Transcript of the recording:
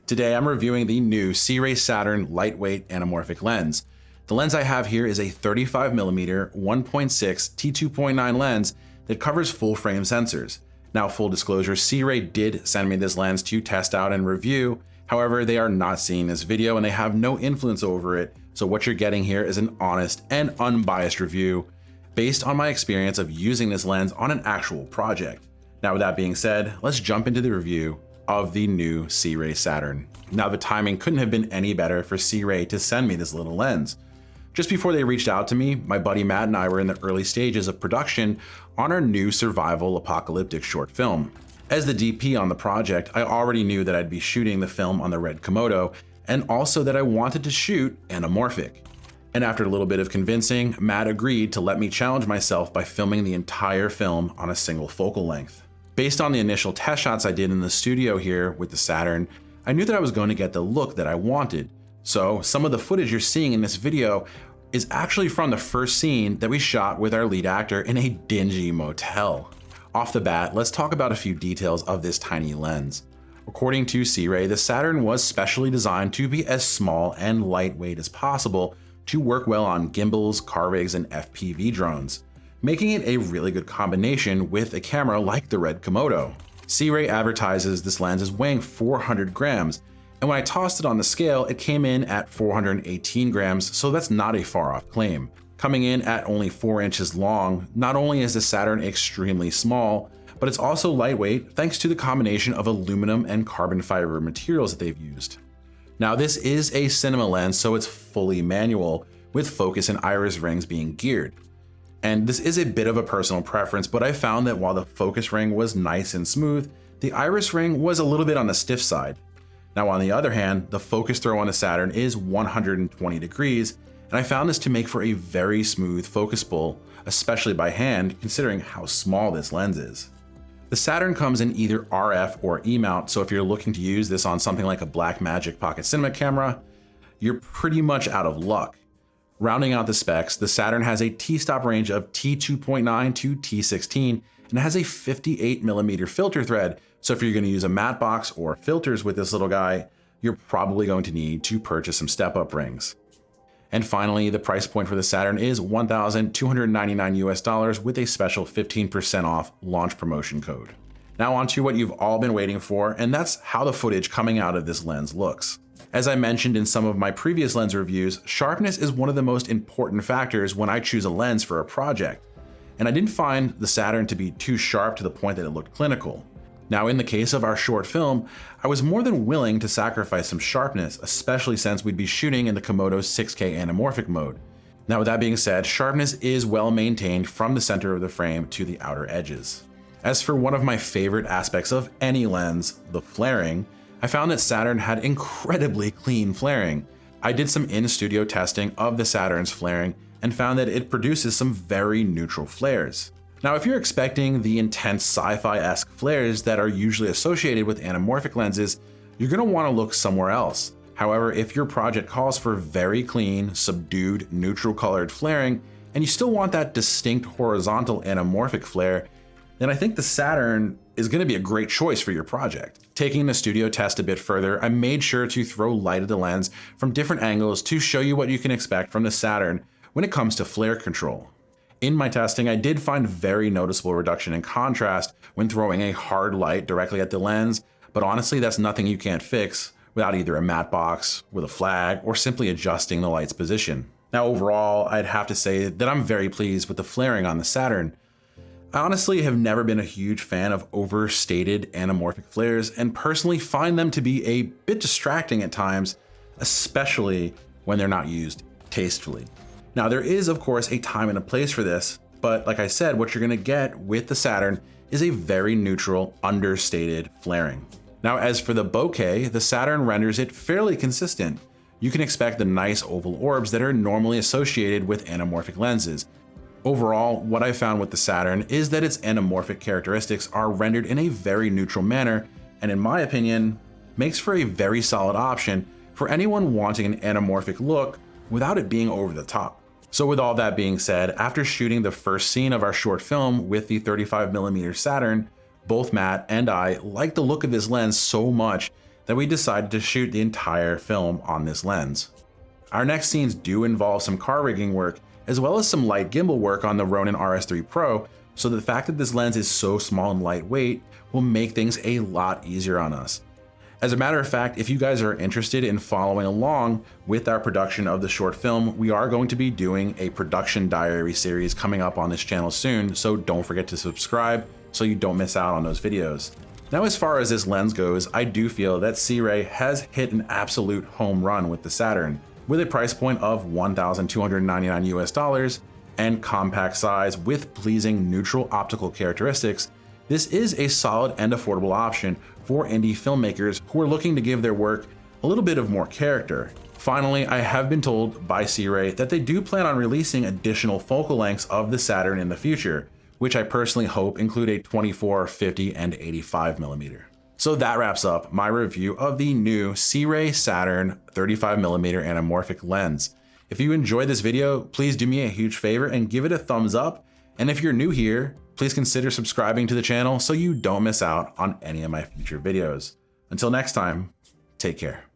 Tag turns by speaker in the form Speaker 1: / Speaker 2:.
Speaker 1: Today I'm reviewing the new Sirui Saturn lightweight anamorphic lens. The lens I have here is a 35mm 1.6 T2.9 lens that covers full frame sensors. Now, full disclosure, Sirui did send me this lens to test out and review. However, they are not seeing this video and they have no influence over it. So what you're getting here is an honest and unbiased review based on my experience of using this lens on an actual project. Now, with that being said, let's jump into the review of the new Sirui Saturn. Now, the timing couldn't have been any better for Sirui to send me this little lens. Just before they reached out to me, my buddy Matt and I were in the early stages of production on our new survival apocalyptic short film. As the DP on the project, I already knew that I'd be shooting the film on the RED Komodo, and also that I wanted to shoot anamorphic. And after a little bit of convincing, Matt agreed to let me challenge myself by filming the entire film on a single focal length. Based on the initial test shots I did in the studio here with the Saturn, I knew that I was going to get the look that I wanted. So some of the footage you're seeing in this video is actually from the first scene that we shot with our lead actor in a dingy motel. Off the bat, let's talk about a few details of this tiny lens. According to Sirui, the Saturn was specially designed to be as small and lightweight as possible to work well on gimbals, car rigs, and FPV drones, making it a really good combination with a camera like the RED Komodo. Sirui advertises this lens as weighing 400 grams, and when I tossed it on the scale, it came in at 418 grams, so that's not a far off claim. Coming in at only 4 inches long, not only is the Saturn extremely small, but it's also lightweight thanks to the combination of aluminum and carbon fiber materials that they've used. Now, this is a cinema lens, so it's fully manual, with focus and iris rings being geared. And this is a bit of a personal preference, but I found that while the focus ring was nice and smooth, the iris ring was a little bit on the stiff side. Now, on the other hand, the focus throw on the Saturn is 120 degrees, and I found this to make for a very smooth focus pull, especially by hand, considering how small this lens is. The Saturn comes in either RF or E-mount, so if you're looking to use this on something like a Blackmagic Pocket Cinema camera, you're pretty much out of luck. Rounding out the specs, the Saturn has a t-stop range of T2.9 to T16, and it has a 58mm filter thread, so if you're going to use a matte box or filters with this little guy, you're probably going to need to purchase some step-up rings. And finally, the price point for the Saturn is $1,299 US with a special 15% off launch promotion code. Now on to what you've all been waiting for, and that's how the footage coming out of this lens looks. As I mentioned in some of my previous lens reviews, sharpness is one of the most important factors when I choose a lens for a project. And I didn't find the Saturn to be too sharp to the point that it looked clinical. Now, in the case of our short film, I was more than willing to sacrifice some sharpness, especially since we'd be shooting in the Komodo's 6K anamorphic mode. Now, with that being said, sharpness is well maintained from the center of the frame to the outer edges. As for one of my favorite aspects of any lens, the flaring, I found that Saturn had incredibly clean flaring. I did some in-studio testing of the Saturn's flaring and found that it produces some very neutral flares. Now, if you're expecting the intense sci-fi-esque flares that are usually associated with anamorphic lenses, you're going to want to look somewhere else. However, if your project calls for very clean, subdued, neutral colored flaring, and you still want that distinct horizontal anamorphic flare, then I think the Saturn is going to be a great choice for your project. Taking the studio test a bit further, I made sure to throw light at the lens from different angles to show you what you can expect from the Saturn when it comes to flare control. In my testing, I did find very noticeable reduction in contrast when throwing a hard light directly at the lens, but honestly, that's nothing you can't fix without either a matte box, with a flag, or simply adjusting the light's position. Now, overall, I'd have to say that I'm very pleased with the flaring on the Saturn. I honestly have never been a huge fan of overstated anamorphic flares and personally find them to be a bit distracting at times, especially when they're not used tastefully. Now, there is, of course, a time and a place for this, but like I said, what you're going to get with the Saturn is a very neutral, understated flaring. Now, as for the bokeh, the Saturn renders it fairly consistent. You can expect the nice oval orbs that are normally associated with anamorphic lenses. Overall, what I found with the Saturn is that its anamorphic characteristics are rendered in a very neutral manner, and in my opinion, makes for a very solid option for anyone wanting an anamorphic look without it being over the top. So with all that being said, after shooting the first scene of our short film with the 35mm Saturn, both Matt and I liked the look of this lens so much that we decided to shoot the entire film on this lens. Our next scenes do involve some car rigging work, as well as some light gimbal work on the Ronin RS3 Pro, so the fact that this lens is so small and lightweight will make things a lot easier on us. As a matter of fact, if you guys are interested in following along with our production of the short film, we are going to be doing a production diary series coming up on this channel soon, so don't forget to subscribe so you don't miss out on those videos. Now, as far as this lens goes, I do feel that Sirui has hit an absolute home run with the Saturn. With a price point of $1,299 US and compact size with pleasing neutral optical characteristics, this is a solid and affordable option for indie filmmakers who are looking to give their work a little bit of more character. Finally, I have been told by Sirui that they do plan on releasing additional focal lengths of the Saturn in the future, which I personally hope include a 24, 50, and 85mm. So that wraps up my review of the new Sirui Saturn 35mm Anamorphic lens. If you enjoyed this video, please do me a huge favor and give it a thumbs up. And if you're new here, please consider subscribing to the channel so you don't miss out on any of my future videos. Until next time, take care.